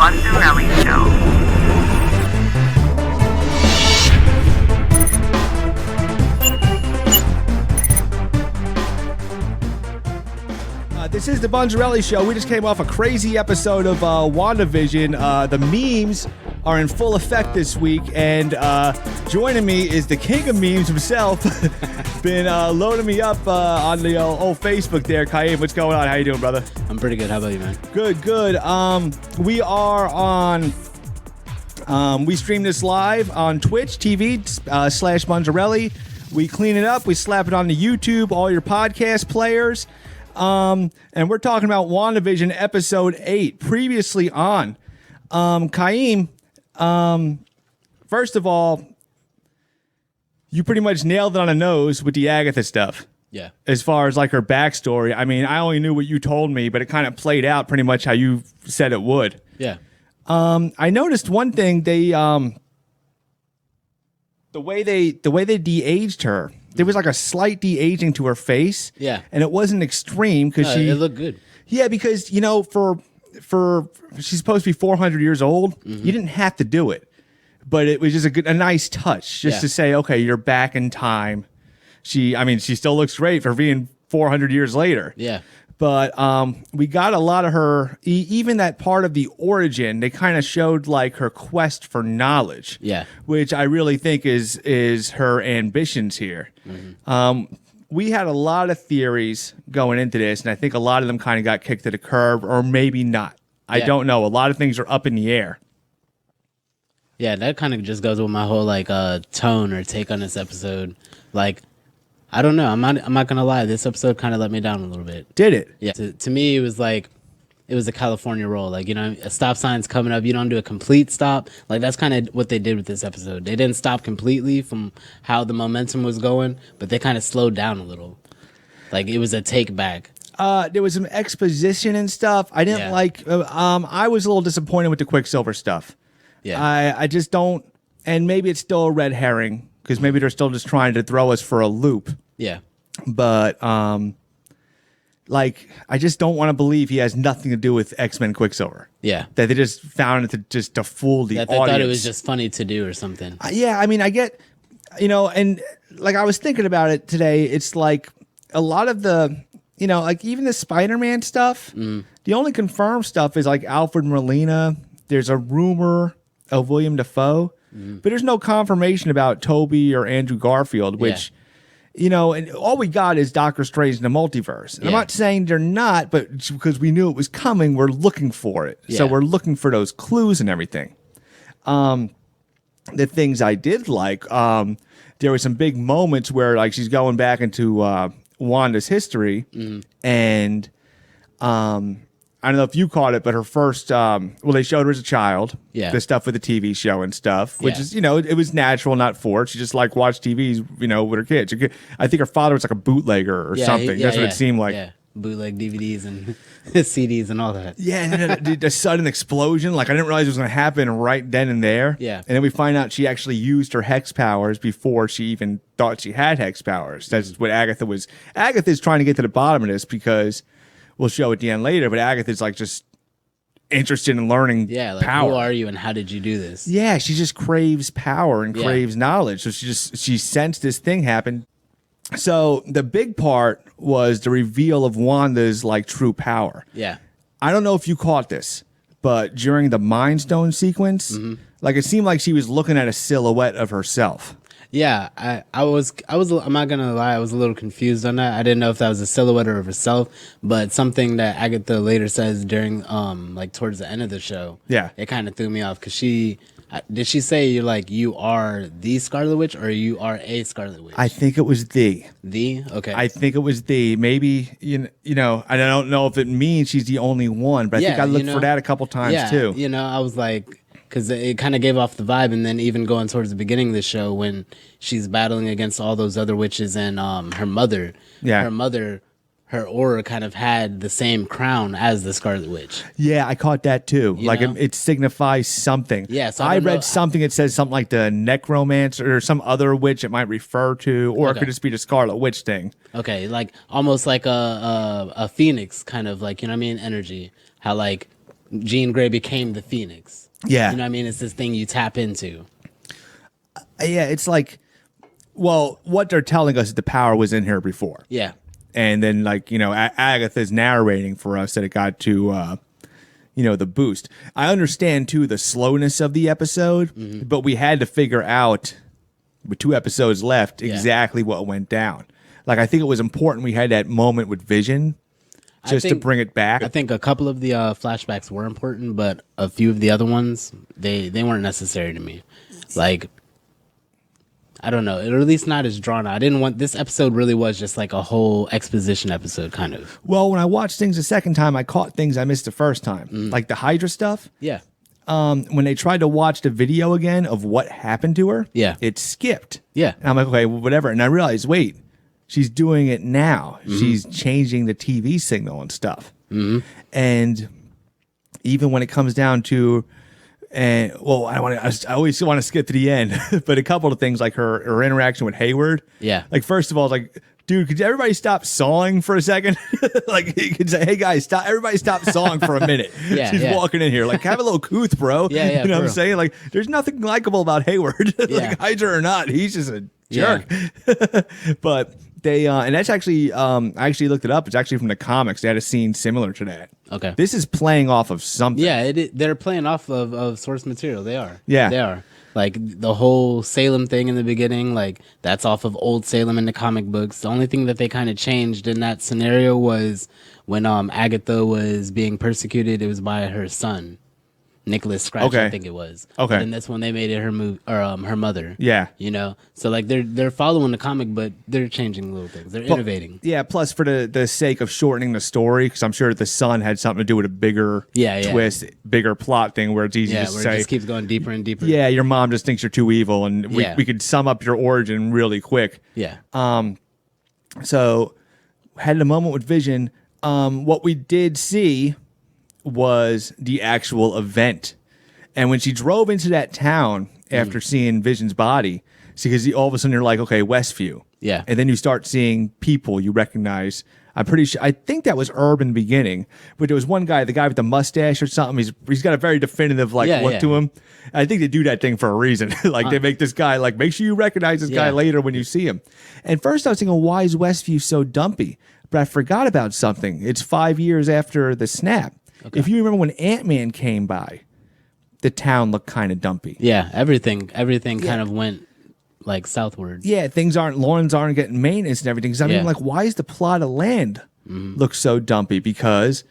Wandarelli Show. This is the Bonzarelli Show. We just came off a crazy episode of WandaVision. The memes are in full effect this week, and joining me is the king of memes himself. Been loading me up on the old Facebook there. Khim, what's going on? How you doing, brother? I'm pretty good. How about you, man? Good. We are on... we stream this live on Twitch TV / Bonzarelli. We clean it up. We slap it on the YouTube, all your podcast players. And we're talking about WandaVision episode 8, previously on. Khim, first of all, you pretty much nailed it on the nose with the Agatha stuff. Yeah. As far as like her backstory. I mean, I only knew what you told me, but it kind of played out pretty much how you said it would. Yeah. I noticed one thing, the way they de-aged her. There was like a slight de-aging to her face. Yeah. And it wasn't extreme because it looked good. Yeah, because, you know, for she's supposed to be 400 years old. Mm-hmm. You didn't have to do it. But it was just a nice touch just to say, okay, you're back in time. She still looks great for being 400 years later. Yeah. But we got a lot of her, even that part of the origin, they kind of showed like her quest for knowledge. Yeah. Which I really think is her ambitions here. Mm-hmm. We had a lot of theories going into this, and I think a lot of them kind of got kicked to the curb, or maybe not. I don't know. A lot of things are up in the air. Yeah, that kind of just goes with my whole like tone or take on this episode. Like, I don't know. I'm not gonna lie. This episode kind of let me down a little bit. Did it? Yeah. To me, it was like it was a California roll. Like, you know, a stop sign's coming up. You don't do a complete stop. Like, that's kind of what they did with this episode. They didn't stop completely from how the momentum was going, but they kind of slowed down a little. Like, it was a take back. There was some exposition and stuff. I didn't like. I was a little disappointed with the Quicksilver stuff. Yeah. I just don't. And maybe it's still a red herring because maybe they're still just trying to throw us for a loop. Yeah. But like, I just don't want to believe he has nothing to do with X-Men Quicksilver. Yeah. That they just found it to fool the That they audience. thought it was just funny to do or something. Yeah, I mean, I get, you know, and like I was thinking about it today. It's like a lot of the, you know, like even the Spider-Man stuff. The only confirmed stuff is like Alfred Molina. There's a rumor of William Dafoe, but there's no confirmation about Toby or Andrew Garfield, which. Yeah. You know, and all we got is Doctor Strange in the multiverse. And I'm not saying they're not, but because we knew it was coming, we're looking for it. So we're looking for those clues and everything. The things I did like, there were some big moments where like she's going back into Wanda's history, and I don't know if you caught it, but her first, they showed her as a child. Yeah. The stuff with the TV show and stuff, which is, you know, it was natural, not forced. She just like watched TV, you know, with her kids. I think her father was like a bootlegger or something. That's what it seemed like. Yeah. Bootleg DVDs and CDs and all that. Yeah, and then the sudden explosion, like I didn't realize it was going to happen right then and there. Yeah. And then we find out she actually used her hex powers before she even thought she had hex powers. That's what Agatha was. Agatha's trying to get to the bottom of this because we'll show at the end later, but Agatha's like just interested in learning power. Who are you and how did you do this? Yeah, she just craves power and craves knowledge. So she sensed this thing happen. So the big part was the reveal of Wanda's like true power. Yeah. I don't know if you caught this, but during the Mind Stone sequence, like it seemed like she was looking at a silhouette of herself. Yeah, I was. I'm not gonna lie. I was a little confused on that. I didn't know if that was a silhouette of herself, but something that Agatha later says during, like towards the end of the show. Yeah, it kind of threw me off because did she say you're like you are the Scarlet Witch or you are a Scarlet Witch? I think it was the. Okay. I think it was the. Maybe you know. I don't know if it means she's the only one, but I think I looked for that a couple times too. You know, I was like. Because it kind of gave off the vibe, and then even going towards the beginning of the show when she's battling against all those other witches and her mother. Yeah. Her aura kind of had the same crown as the Scarlet Witch. Yeah, I caught that too. You know? It signifies something. Yeah, so I read something that says something like the necromancer or some other witch it might refer to, or it could just be the Scarlet Witch thing. Okay, like almost like a phoenix kind of like, you know what I mean, energy. How like Jean Grey became the Phoenix. Yeah. You know what I mean? It's this thing you tap into. Yeah, it's like, well, what they're telling us is the power was in her before. Yeah. And then, like, you know, Agatha's narrating for us that it got to, you know, the boost. I understand, too, the slowness of the episode, but we had to figure out, with 2 episodes left, exactly what went down. Like, I think it was important we had that moment with Vision just to bring it back. I think a couple of the flashbacks were important, but a few of the other ones, they weren't necessary to me. Like, I don't know, or at least not as drawn out. I didn't want, this episode really was just like a whole exposition episode, kind of. Well, when I watched things the second time, I caught things I missed the first time. Like the Hydra stuff. Yeah. When they tried to watch the video again of what happened to her, it skipped. Yeah. And I'm like, okay, well, whatever. And I realized, wait, she's doing it now. She's changing the TV signal and stuff. And even when it comes down to, and well, I always want to skip to the end, but a couple of things like her interaction with Hayward. Yeah. Like, first of all, like, dude, could everybody stop sawing for a second? Like, you could say, hey guys, stop! Everybody stop sawing for a minute. She's walking in here. Like, have a little couth, bro. Yeah, you know what I'm saying? Like, there's nothing likable about Hayward. Like, Hydra or not, he's just a jerk. But they, and that's actually, I actually looked it up. It's actually from the comics. They had a scene similar to that. Okay. This is playing off of something. Yeah, they're playing off of source material. They are. Yeah. They are. Like, the whole Salem thing in the beginning, like, that's off of old Salem in the comic books. The only thing that they kind of changed in that scenario was when Agatha was being persecuted, it was by her son. Nicholas Scratch, I think it was. Okay. And that's when they made it her mother. Yeah. You know? So, like, they're following the comic, but they're changing little things. They're innovating. Yeah, plus for the sake of shortening the story, because I'm sure the son had something to do with a bigger twist, bigger plot thing where it's easy to say. It just keeps going deeper and deeper. Yeah, your mom just thinks you're too evil, and we could sum up your origin really quick. Yeah. So, had a moment with Vision. What we did see was the actual event. And when she drove into that town after seeing Vision's body, because all of a sudden you're like, okay, Westview. Yeah. And then you start seeing people you recognize. I'm pretty sure, I think that was Herb in the beginning, but there was one guy, the guy with the mustache or something. He's got a very definitive look to him. I think they do that thing for a reason. Like they make this guy, like, make sure you recognize this guy later when you see him. And first I was thinking, why is Westview so dumpy? But I forgot about something. It's 5 years after the snap. Okay. If you remember when Ant-Man came by, the town looked kind of dumpy. Yeah, everything kind of went like southward. Yeah, lawns aren't getting maintenance and everything. So I mean, like, why is the plot of land look so dumpy? Because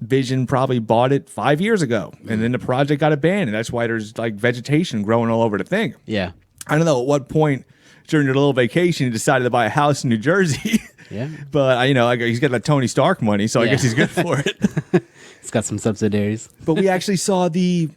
Vision probably bought it 5 years ago, and then the project got abandoned. That's why there's like vegetation growing all over the thing. Yeah, I don't know at what point during your little vacation he decided to buy a house in New Jersey. Yeah, but he's got like Tony Stark money, so I guess he's good for it. It's got some subsidiaries. But we actually saw the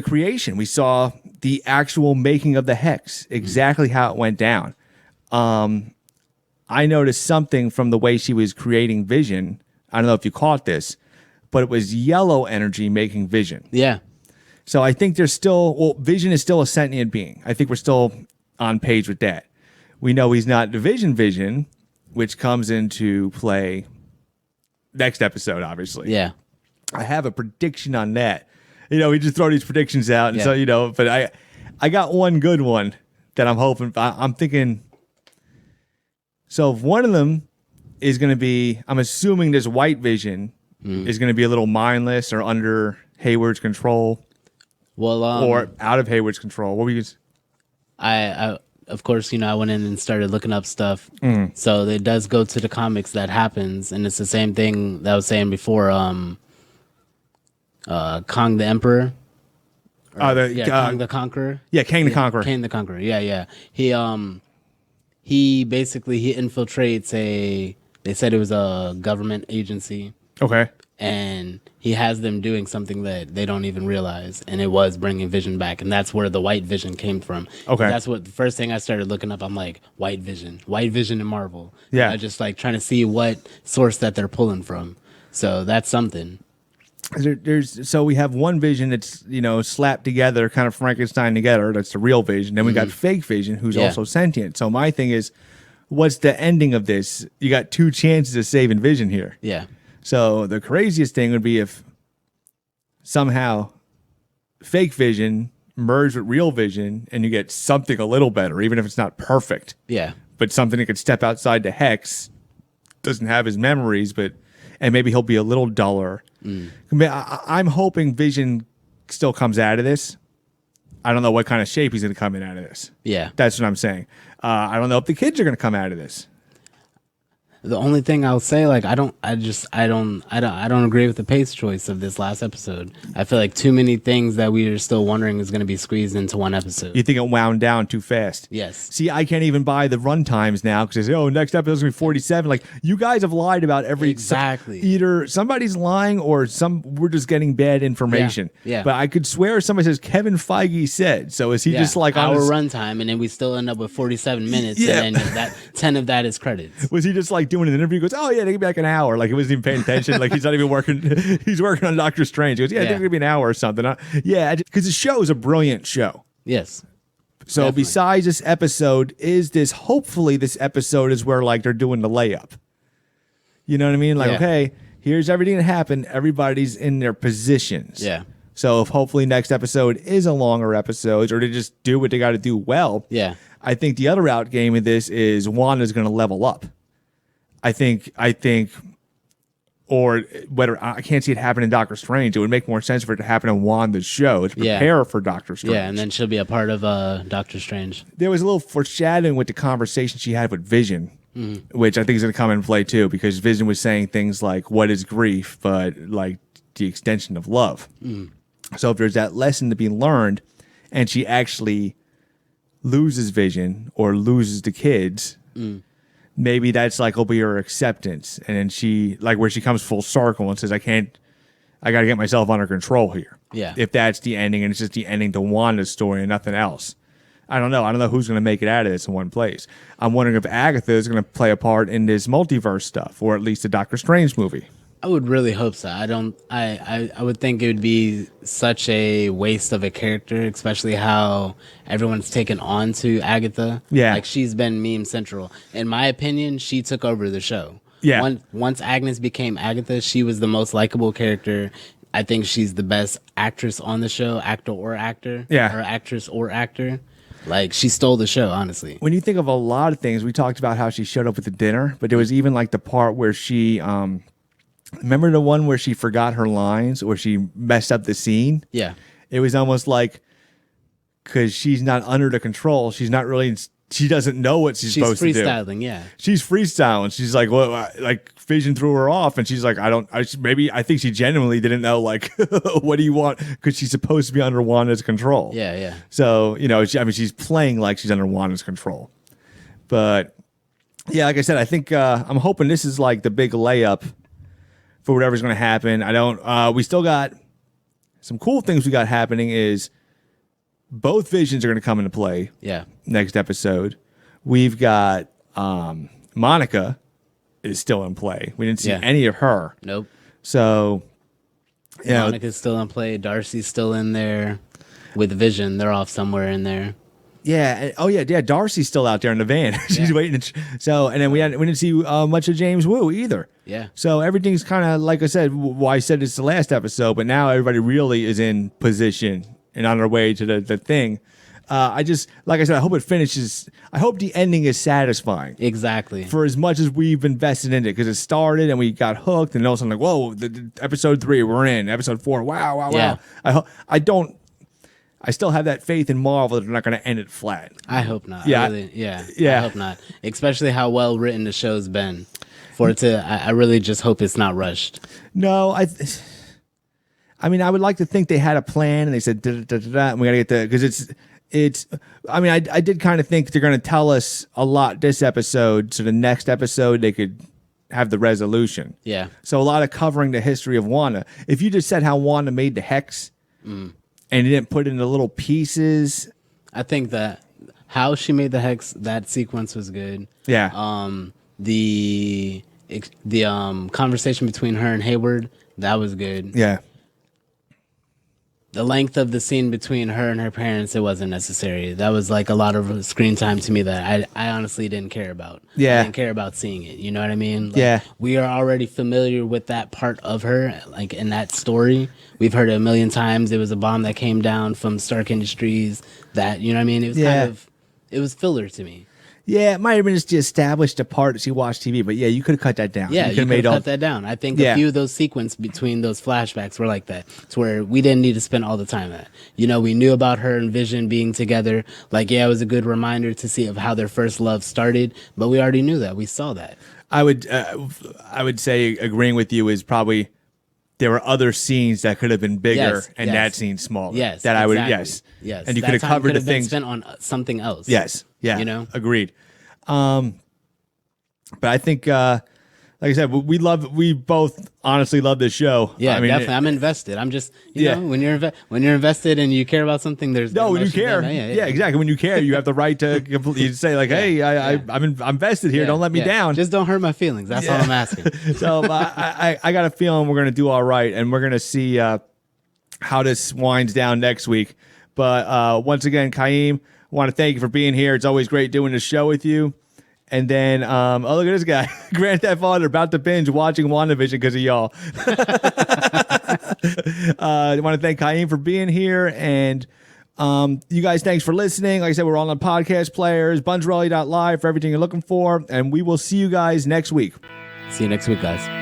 creation. We saw the actual making of the hex, exactly how it went down. I noticed something from the way she was creating Vision. I don't know if you caught this, but it was yellow energy making Vision. Yeah. So I think Vision is still a sentient being. I think we're still on page with that. We know he's not Vision, which comes into play next episode, obviously. Yeah. I have a prediction on that. We just throw these predictions out. And so, but I got one good one that I'm hoping. I'm thinking. So if one of them is going to be, I'm assuming this white Vision is going to be a little mindless or under Hayward's control. Well, or out of Hayward's control. What were you? I of course, I went in and started looking up stuff. So it does go to the comics that happens, and it's the same thing that I was saying before. Kong the Emperor. Kong the Conqueror. Yeah, Kang the Conqueror. Kang the Conqueror. Yeah. He basically infiltrates they said it was a government agency. Okay. And he has them doing something that they don't even realize, and it was bringing Vision back, and that's where the white Vision came from. Okay. That's what the first thing I started looking up. I'm like, white Vision in Marvel. Yeah. I just like trying to see what source that they're pulling from. So that's something. So we have one Vision that's slapped together, kind of Frankenstein together. That's the real Vision. Then we got fake Vision, who's also sentient. So my thing is, what's the ending of this? You got 2 chances of saving Vision here. Yeah. So the craziest thing would be if somehow fake Vision merged with real Vision, and you get something a little better, even if it's not perfect. Yeah. But something that could step outside the hex, doesn't have his memories, and maybe he'll be a little duller. I'm hoping Vision still comes out of this. I don't know what kind of shape he's going to come in out of this. Yeah. That's what I'm saying. I don't know if the kids are going to come out of this. The only thing I'll say, like, I don't agree with the pace choice of this last episode. I feel like too many things that we are still wondering is going to be squeezed into one episode. You think it wound down too fast? Yes. See, I can't even buy the run times now because they say, next episode's going to be 47. Like, you guys have lied about every... Exactly. Either somebody's lying or we're just getting bad information. Yeah. But I could swear somebody says Kevin Feige said. So is he just like... Our runtime, and then we still end up with 47 minutes, and then 10 of that is credits. Was he just like doing an interview? He goes, they give me like an hour. Like, he wasn't even paying attention. Like, he's not even working. He's working on Doctor Strange. He goes, I think it's going to be an hour or something. Because the show is a brilliant show. Yes. So definitely. Besides this episode, hopefully this episode is where like they're doing the layup. You know what I mean? Like, okay, here's everything that happened. Everybody's in their positions. Yeah. So if hopefully next episode is a longer episode, or they just do what they got to do well. Yeah. I think the other out game of this is Wanda's going to level up. I think, or whether I can't see it happen in Doctor Strange, it would make more sense for it to happen in Wanda's show to prepare for Doctor Strange. Yeah, and then she'll be a part of Doctor Strange. There was a little foreshadowing with the conversation she had with Vision, which I think is going to come into play too, because Vision was saying things like, "What is grief?" but like the extension of love. So if there's that lesson to be learned, and she actually loses Vision or loses the kids. Maybe that's like will be her acceptance, and then she like where she comes full circle and says, I got to get myself under control here. Yeah. If that's the ending, and it's just the ending to Wanda's story and nothing else. I don't know who's going to make it out of this in one place. I'm wondering if Agatha is going to play a part in this multiverse stuff, or at least the Doctor Strange movie. I would really hope so. I would think it would be such a waste of a character, especially how everyone's taken on to Agatha. Yeah. Like, she's been meme central. In my opinion, she took over the show. Yeah. Once Agnes became Agatha, she was the most likable character. I think she's the best actress on the show, actor or actor. Yeah. Or actress or actor. Like, she stole the show, honestly. When you think of a lot of things, we talked about how she showed up at the dinner, but there was even like the part where she... remember the one where she forgot her lines or she messed up the scene? Yeah. It was almost like, because she's not under the control, she doesn't know what she's supposed to do. She's freestyling, yeah. She's freestyling. She's like, well, like Vision threw her off, and she's like, I think she genuinely didn't know, like, what do you want? Because she's supposed to be under Wanda's control. Yeah, yeah. So, she's playing like she's under Wanda's control. But, yeah, like I said, I think I'm hoping this is like the big layup for whatever's going to happen. We still got some cool things we got happening is both Visions are going to come into play. Yeah. Next episode. We've got Monica is still in play. We didn't see any of her. Nope. So, Monica's still in play. Darcy's still in there with Vision. They're off somewhere in there. Yeah. Darcy's still out there in the van. She's waiting. And then we didn't see much of James Woo either. Yeah. So everything's kind of like I said. I said this the last episode, but now everybody really is in position and on their way to the thing. Like I said, I hope it finishes. I hope the ending is satisfying. Exactly. For as much as we've invested in it, because it started and we got hooked, and all of a sudden, like, whoa, the episode 3, we're in. Episode 4, wow. Yeah. I still have that faith in Marvel that they're not going to end it flat. I hope not. Yeah. I hope not. Especially how well written the show's been. I really just hope it's not rushed. No, I would like to think they had a plan and they said, and we got to get the, because I did kind of think they're going to tell us a lot this episode, so the next episode they could have the resolution. Yeah. So a lot of covering the history of Wanda. If you just said how Wanda made the hex and you didn't put it into little pieces. I think that how she made the hex, that sequence was good. Yeah. The conversation between her and Hayward, that was good. Yeah. The length of the scene between her and her parents, it wasn't necessary. That was like a lot of screen time to me that I honestly didn't care about. Yeah. I didn't care about seeing it. You know what I mean? Like, Yeah. We are already familiar with that part of her, like in that story. We've heard it a million times. It was a bomb that came down from Stark Industries. That, you know what I mean? It was it was filler to me. Yeah, it might have been just established a part as you watch TV, but yeah, you could have cut that down. Yeah, you could have cut that down. I think a few of those sequences between those flashbacks were like that. It's where we didn't need to spend all the time at. You know, we knew about her and Vision being together. Like, yeah, it was a good reminder to see of how their first love started, but we already knew that. We saw that. I would say agreeing with you is probably there were other scenes that could have been bigger that scene smaller. Yes, that exactly. Yes, and you could have covered the things spent on something else. Yes, yeah, you know, agreed. But I think, like I said, we both honestly love this show. Yeah, I mean, definitely. I'm invested. I'm just, you know, when you're invested and you care about something, there's when you care. Yeah, exactly. When you care, you have the right to completely say like, hey, I'm invested here. Don't let me down. Just don't hurt my feelings. That's all I'm asking. So I got a feeling we're gonna do all right, and we're gonna see how this winds down next week. But once again, Khim, I want to thank you for being here. It's always great doing this show with you. And then, oh, look at this guy. Grand Theft Auto, about to binge watching WandaVision because of y'all. I want to thank Khim for being here. And you guys, thanks for listening. Like I said, we're all on podcast players, bunzrelli.live for everything you're looking for. And we will see you guys next week. See you next week, guys.